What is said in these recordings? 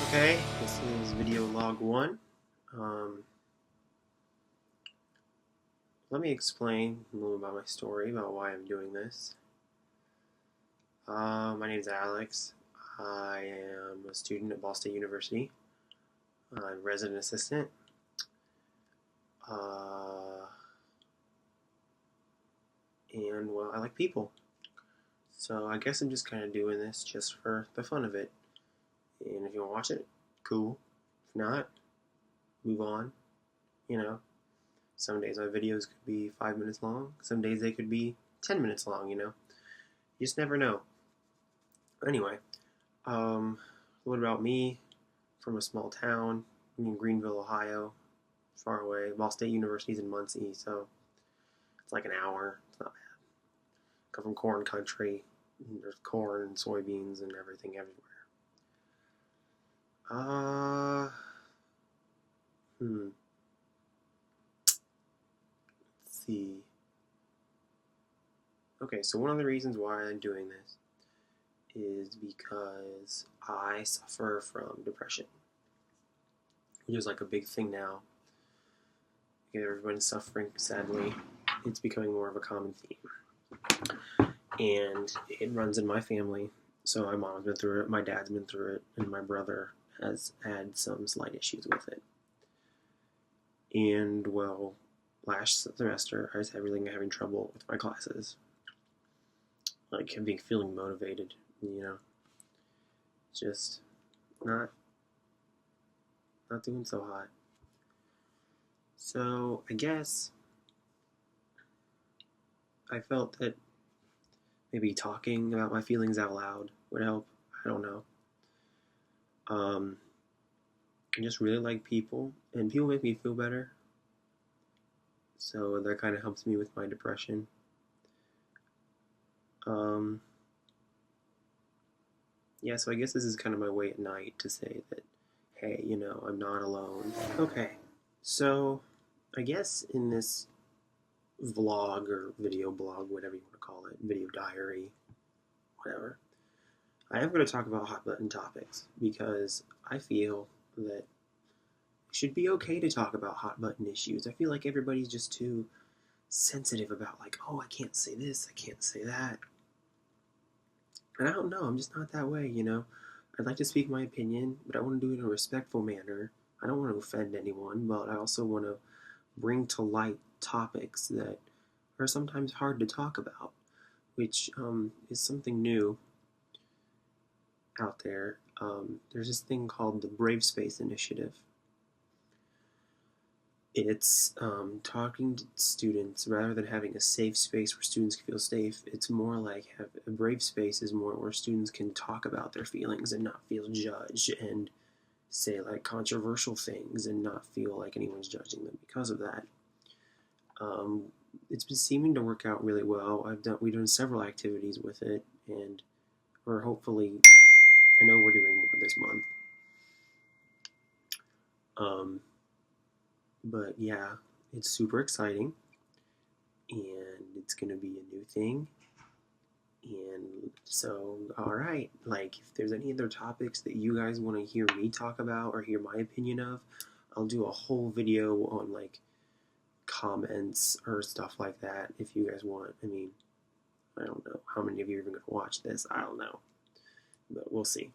Okay, this is video log 1. Um, Let me explain a little about my story, about why I'm doing this. My name is Alex. I am a student at Ball State University. I'm a resident assistant. And, well, I like people. So I guess I'm just kind of doing this just for the fun of it. And if you want to watch it, cool. If not, move on. You know, some days my videos could be 5 minutes long. Some days they could be 10 minutes long, You just never know. Anyway, a little about me. From a small town in Greenville, Ohio. Far away. Ball State University's in Muncie, so it's like an hour. It's not bad. Come from corn country. There's corn and soybeans and everything everywhere. Let's see. Okay, so one of the reasons why I'm doing this is because I suffer from depression, which is like a big thing now. Everyone's suffering, sadly. It's becoming more of a common theme. And it runs in my family. So my mom's been through it, my dad's been through it, and my brother has had some slight issues with it. And, well, last semester I was having trouble with my classes. Like, feeling motivated, Just not doing so hot. So I guess I felt that maybe talking about my feelings out loud would help. I don't know. I just really like people, and people make me feel better. So that kind of helps me with my depression. Yeah, so I guess this is kind of my way at night to say that, hey, I'm not alone. Okay, so I guess in this vlog or video blog, whatever you want to call it, video diary, whatever, I am going to talk about hot button topics because I feel that it should be okay to talk about hot button issues. I feel like everybody's just too sensitive about, like, oh, I can't say this, I can't say that. And I don't know, I'm just not that way, I'd like to speak my opinion, but I want to do it in a respectful manner. I don't want to offend anyone, but I also want to bring to light topics that are sometimes hard to talk about, which is something new out there. There's this thing called the Brave Space Initiative. It's talking to students rather than having a safe space where students can feel safe. It's more like a brave space is more where students can talk about their feelings and not feel judged and say like controversial things and not feel like anyone's judging them because of that. It's been seeming to work out really well. We've done several activities with it, and we're hopefully, I know we're doing more this month. But yeah, it's super exciting, and it's going to be a new thing. And so, alright, like, if there's any other topics that you guys want to hear me talk about or hear my opinion of, I'll do a whole video on, like, comments or stuff like that if you guys want. I mean, I don't know how many of you are even going to watch this. I don't know. But we'll see.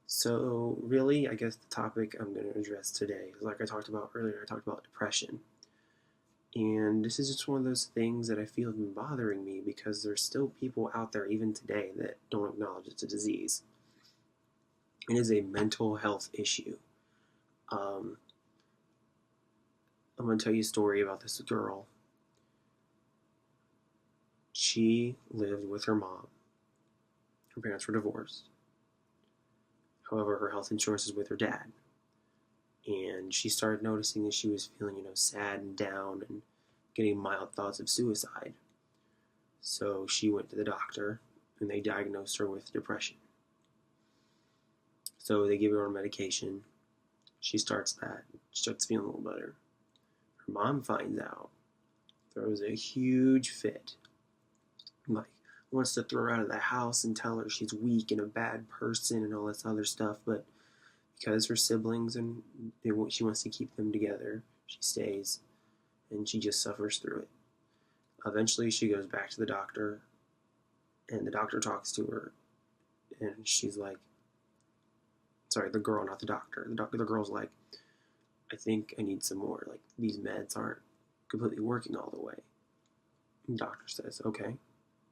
So, really, I guess the topic I'm going to address today is, like I talked about earlier, I talked about depression. And this is just one of those things that I feel have been bothering me because there's still people out there, even today, that don't acknowledge it's a disease. It is a mental health issue. I'm going to tell you a story about this girl. She lived with her mom. Her parents were divorced. However, her health insurance is with her dad. And she started noticing that she was feeling, sad and down and getting mild thoughts of suicide. So she went to the doctor, and they diagnosed her with depression. So they give her medication. She starts that. She starts feeling a little better. Her mom finds out, throws a huge fit. Like, wants to throw her out of the house and tell her she's weak and a bad person and all this other stuff, but because her siblings and she wants to keep them together, she stays and she just suffers through it. Eventually, she goes back to the doctor, and the doctor talks to her, and she's like, sorry, the girl, not the doctor. The girl's like, I think I need some more. Like, these meds aren't completely working all the way. And the doctor says, okay,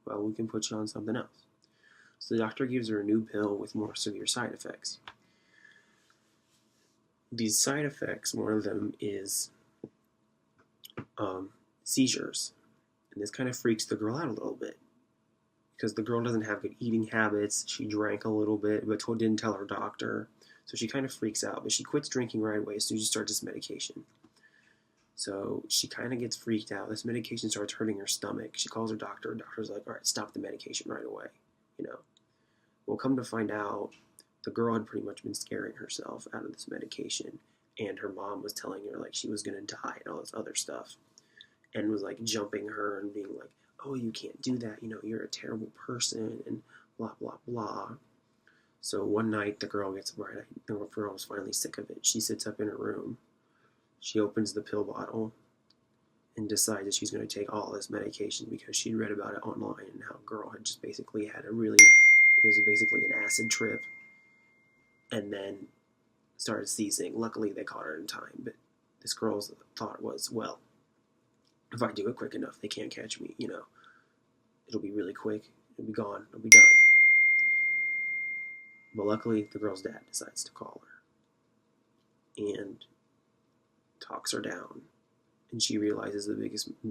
well, we can put you on something else. So the doctor gives her a new pill with more severe side effects. These side effects, one of them is seizures. And this kind of freaks the girl out a little bit because the girl doesn't have good eating habits. She drank a little bit, but didn't tell her doctor. So she kind of freaks out, but she quits drinking right away as soon as she starts this medication. So she kind of gets freaked out. This medication starts hurting her stomach. She calls her doctor. Her doctor's like, all right, stop the medication right away. Well, come to find out, the girl had pretty much been scaring herself out of this medication. And her mom was telling her, like, she was going to die and all this other stuff. And was, like, jumping her and being like, oh, you can't do that. You're a terrible person and blah, blah, blah. So one night, the girl gets bright. The girl was finally sick of it. She sits up in her room. She opens the pill bottle and decides that she's going to take all this medication because she'd read about it online and how a girl had just basically had it was basically an acid trip and then started seizing. Luckily, they caught her in time, but this girl's thought was, well, if I do it quick enough, they can't catch me, It'll be really quick. It'll be gone. It'll be done. But luckily, the girl's dad decides to call her and talks her down. And she realizes the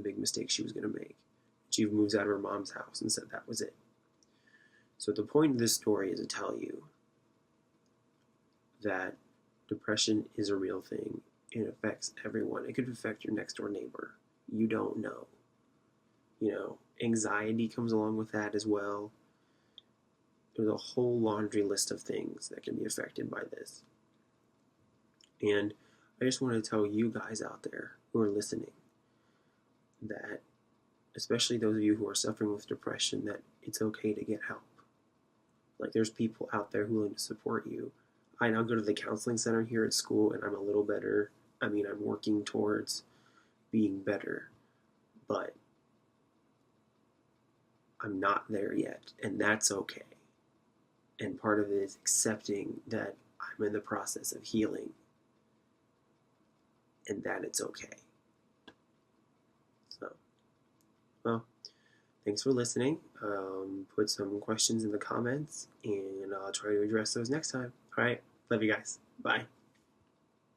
big mistake she was going to make. She moves out of her mom's house and said that was it. So the point of this story is to tell you that depression is a real thing. It affects everyone. It could affect your next door neighbor. You don't know. Anxiety comes along with that as well. There's a whole laundry list of things that can be affected by this. And I just want to tell you guys out there who are listening that, especially those of you who are suffering with depression, that it's okay to get help. Like, there's people out there who are willing to support you. I now go to the counseling center here at school, and I'm a little better. I'm working towards being better, but I'm not there yet, and that's okay. And part of it is accepting that I'm in the process of healing and that it's okay. So, well, thanks for listening. Put some questions in the comments, and I'll try to address those next time. All right, love you guys. Bye.